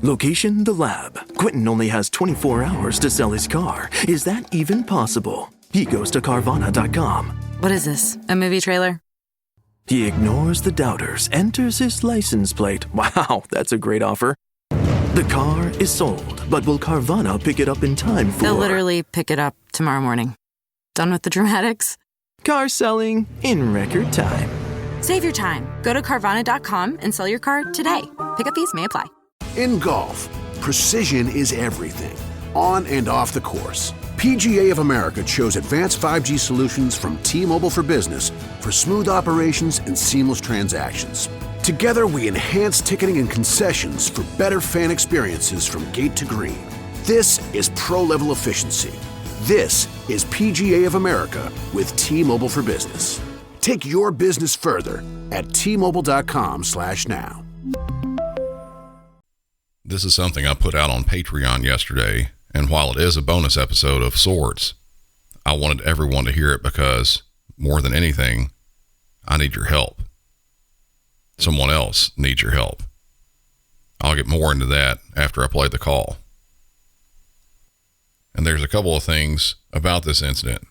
Location, the lab. Quentin only has 24 hours to sell his car. Is that even possible? He goes to Carvana.com. What is this, a movie trailer? He ignores the doubters, enters his license plate. Wow, that's a great offer. The car is sold, but will Carvana pick it up in time for... They'll literally pick it up tomorrow morning. Done with the dramatics? Car selling in record time. Save your time. Go to Carvana.com and sell your car today. Pickup fees may apply. In golf, precision is everything, on and off the course. PGA of America chose advanced 5G solutions from T-Mobile for Business for smooth operations and seamless transactions. Together, we enhance ticketing and concessions for better fan experiences from gate to green. This is pro-level efficiency. This is PGA of America with T-Mobile for Business. Take your business further at T-Mobile.com/now. This is something I put out on Patreon yesterday, and while it is a bonus episode of sorts, I wanted everyone to hear it because, more than anything, I need your help. Someone else needs your help. I'll get more into that after I play the call. And there's a couple of things about this incident.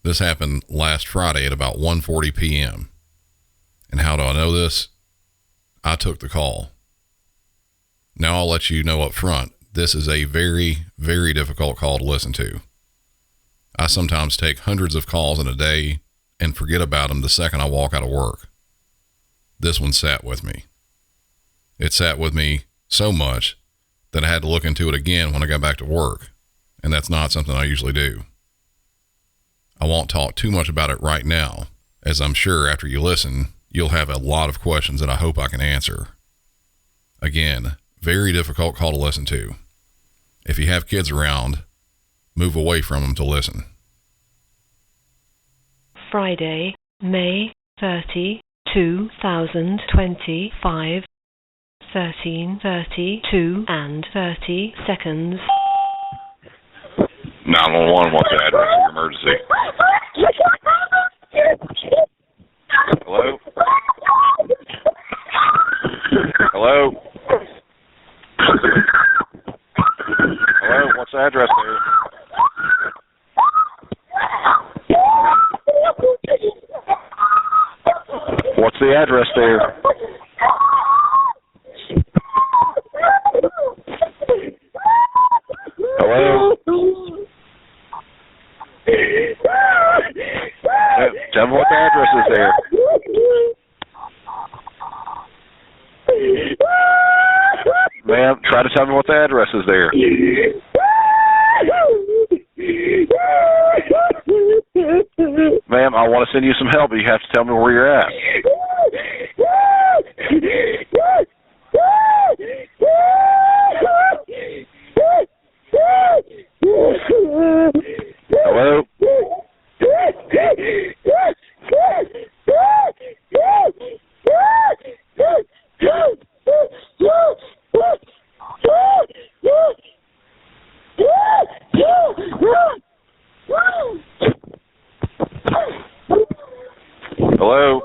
This happened last Friday at about 1:40 p.m. And how do I know this? I took the call. Now I'll let you know up front, this is a very, very difficult call to listen to. I sometimes take hundreds of calls in a day and forget about them the second I walk out of work. This one sat with me. It sat with me so much that I had to look into it again when I got back to work, and that's not something I usually do. I won't talk too much about it right now, as I'm sure after you listen, you'll have a lot of questions that I hope I can answer. Again, very difficult call to listen to. If you have kids around, move away from them to listen. Friday, May 30, 2025, 13:32 and 30 seconds. 911, what's the address of your emergency? Hello? Hello? Hello, what's the address there? What's the address there? Hello? Tell me what the address is there. Ma'am, try to tell me what the address is there. Ma'am, I want to send you some help, but you have to tell me where you're at. Hello? Hello?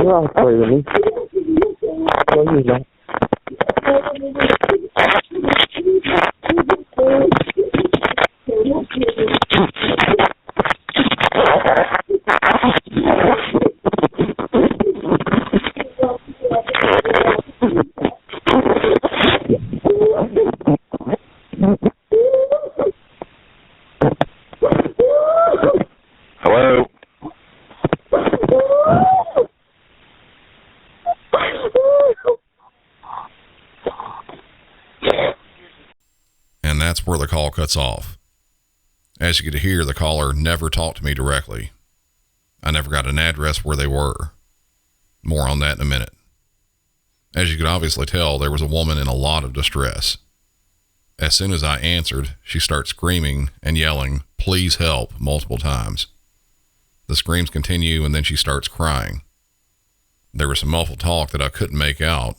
I'll play with me. What is that? Hello? And that's where the call cuts off. As you could hear, the caller never talked to me directly. I never got an address where they were. More on that in a minute. As you could obviously tell, there was a woman in a lot of distress. As soon as I answered, she starts screaming and yelling, "Please help," multiple times. The screams continue, and then she starts crying. There was some muffled talk that I couldn't make out,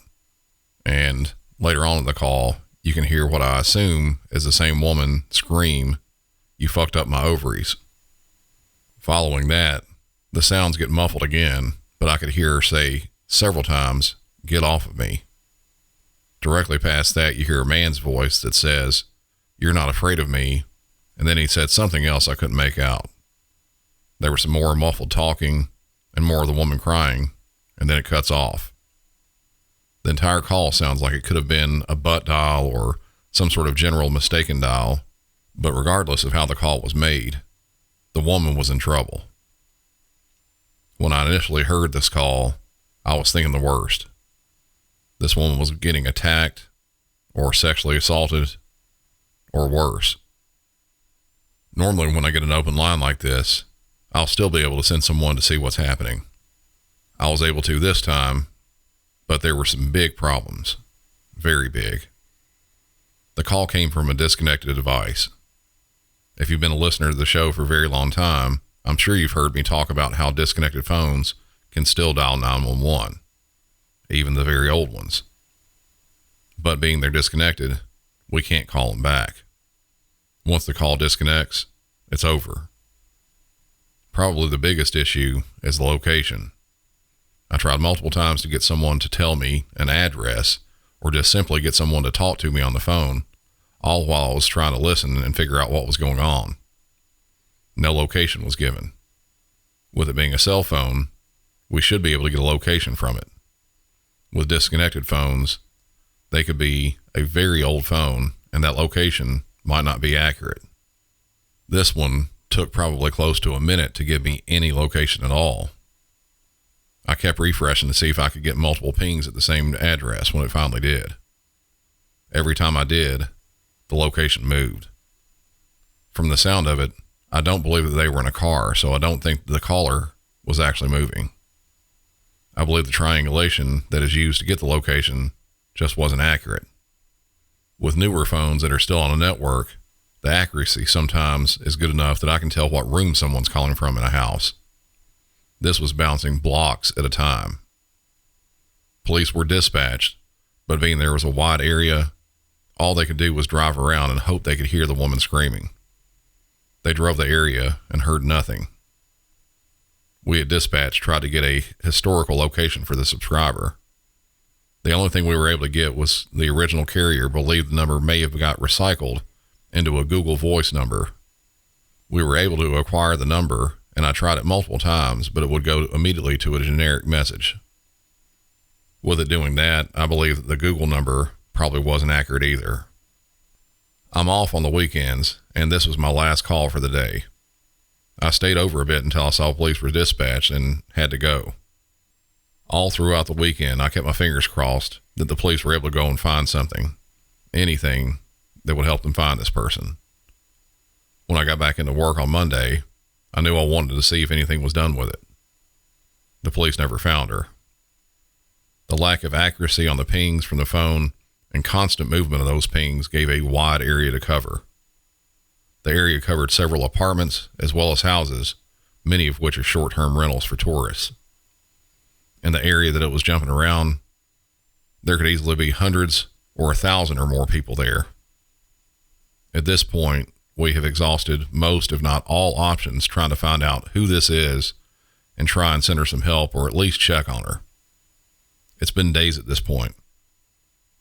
and later on in the call, you can hear what I assume is the same woman scream, "You fucked up my ovaries." Following that, the sounds get muffled again, but I could hear her say several times, "Get off of me." Directly past that, you hear a man's voice that says, "You're not afraid of me," and then he said something else I couldn't make out. There was some more muffled talking and more of the woman crying, and then it cuts off. The entire call sounds like it could have been a butt dial or some sort of general mistaken dial, but regardless of how the call was made, the woman was in trouble. When I initially heard this call, I was thinking the worst. This woman was getting attacked or sexually assaulted or worse. Normally when I get an open line like this, I'll still be able to send someone to see what's happening. I was able to this time, but there were some big problems. Very big. The call came from a disconnected device. If you've been a listener to the show for a very long time, I'm sure you've heard me talk about how disconnected phones can still dial 911, even the very old ones. But being they're disconnected, we can't call them back. Once the call disconnects, it's over. Probably the biggest issue is the location. I tried multiple times to get someone to tell me an address or just simply get someone to talk to me on the phone, all while I was trying to listen and figure out what was going on. No location was given. With it being a cell phone, we should be able to get a location from it. With disconnected phones, they could be a very old phone and that location might not be accurate. This one took probably close to a minute to give me any location at all. I kept refreshing to see if I could get multiple pings at the same address when it finally did. Every time I did, the location moved. From the sound of it, I don't believe that they were in a car, so I don't think the caller was actually moving. I believe the triangulation that is used to get the location just wasn't accurate. With newer phones that are still on a network, the accuracy sometimes is good enough that I can tell what room someone's calling from in a house. This was bouncing blocks at a time. Police were dispatched, but being there was a wide area, all they could do was drive around and hope they could hear the woman screaming. They drove the area and heard nothing. We at dispatch tried to get a historical location for the subscriber. The only thing we were able to get was the original carrier believed the number may have got recycled into a Google Voice number. We were able to acquire the number, and I tried it multiple times, but it would go immediately to a generic message. With it doing that, I believe that the Google number probably wasn't accurate either. I'm off on the weekends, and this was my last call for the day. I stayed over a bit until I saw police were dispatched and had to go. All throughout the weekend, I kept my fingers crossed that the police were able to go and find something, anything that would help them find this person. When I got back into work on Monday, I knew I wanted to see if anything was done with it. The police never found her. The lack of accuracy on the pings from the phone and constant movement of those pings gave a wide area to cover. The area covered several apartments as well as houses, many of which are short-term rentals for tourists. In the area that it was jumping around, there could easily be hundreds or 1,000 or more people there. At this point, we have exhausted most, if not all, options trying to find out who this is and try and send her some help or at least check on her. It's been days at this point.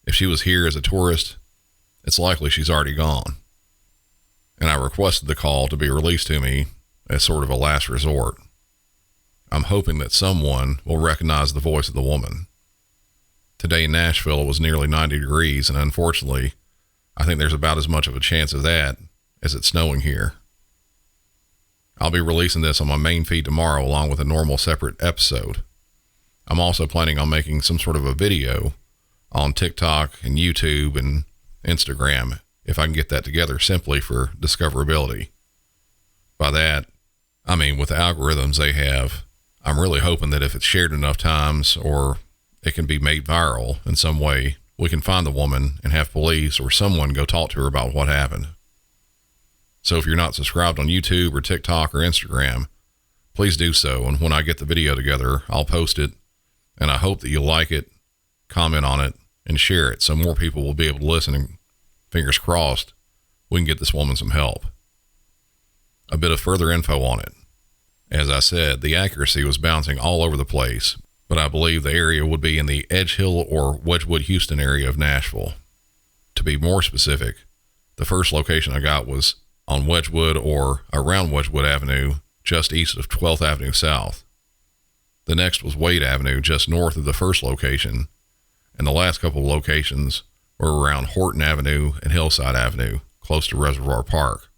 If she was here as a tourist, it's likely she's already gone. And I requested the call to be released to me as sort of a last resort. I'm hoping that someone will recognize the voice of the woman. Today in Nashville, it was nearly 90 degrees, and unfortunately, I think there's about as much of a chance of that as it's snowing here. I'll be releasing this on my main feed tomorrow along with a normal separate episode. I'm also planning on making some sort of a video on TikTok and YouTube and Instagram if I can get that together simply for discoverability. By that, I mean with the algorithms they have, I'm really hoping that if it's shared enough times or it can be made viral in some way, we can find the woman and have police or someone go talk to her about what happened. So if you're not subscribed on YouTube or TikTok or Instagram, please do so. And when I get the video together, I'll post it. And I hope that you like it, comment on it, and share it so more people will be able to listen. And fingers crossed, we can get this woman some help. A bit of further info on it. As I said, the accuracy was bouncing all over the place, but I believe the area would be in the Edge Hill or Wedgwood, Houston area of Nashville. To be more specific, the first location I got was on Wedgwood or around Wedgwood Avenue, just east of 12th Avenue South. The next was Wade Avenue, just north of the first location, and the last couple of locations were around Horton Avenue and Hillside Avenue, close to Reservoir Park.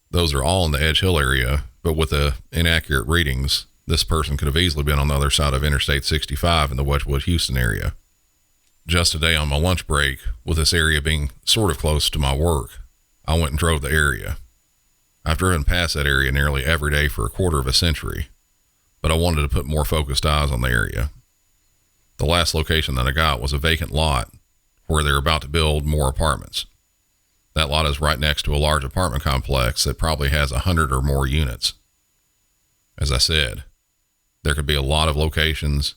Those are all in the Edge Hill area, but with the inaccurate readings, this person could have easily been on the other side of Interstate 65 in the Wedgwood, Houston area. Just today on my lunch break, with this area being sort of close to my work, I went and drove the area. I've driven past that area nearly every day for a quarter of a century, but I wanted to put more focused eyes on the area. The last location that I got was a vacant lot where they're about to build more apartments. That lot is right next to a large apartment complex that probably has 100 or more units. As I said, there could be a lot of locations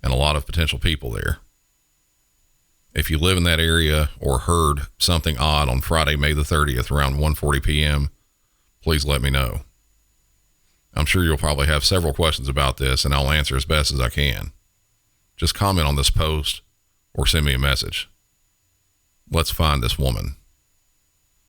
and a lot of potential people there. If you live in that area or heard something odd on Friday, May the 30th around 1:40 p.m., please let me know. I'm sure you'll probably have several questions about this, and I'll answer as best as I can. Just comment on this post or send me a message. Let's find this woman.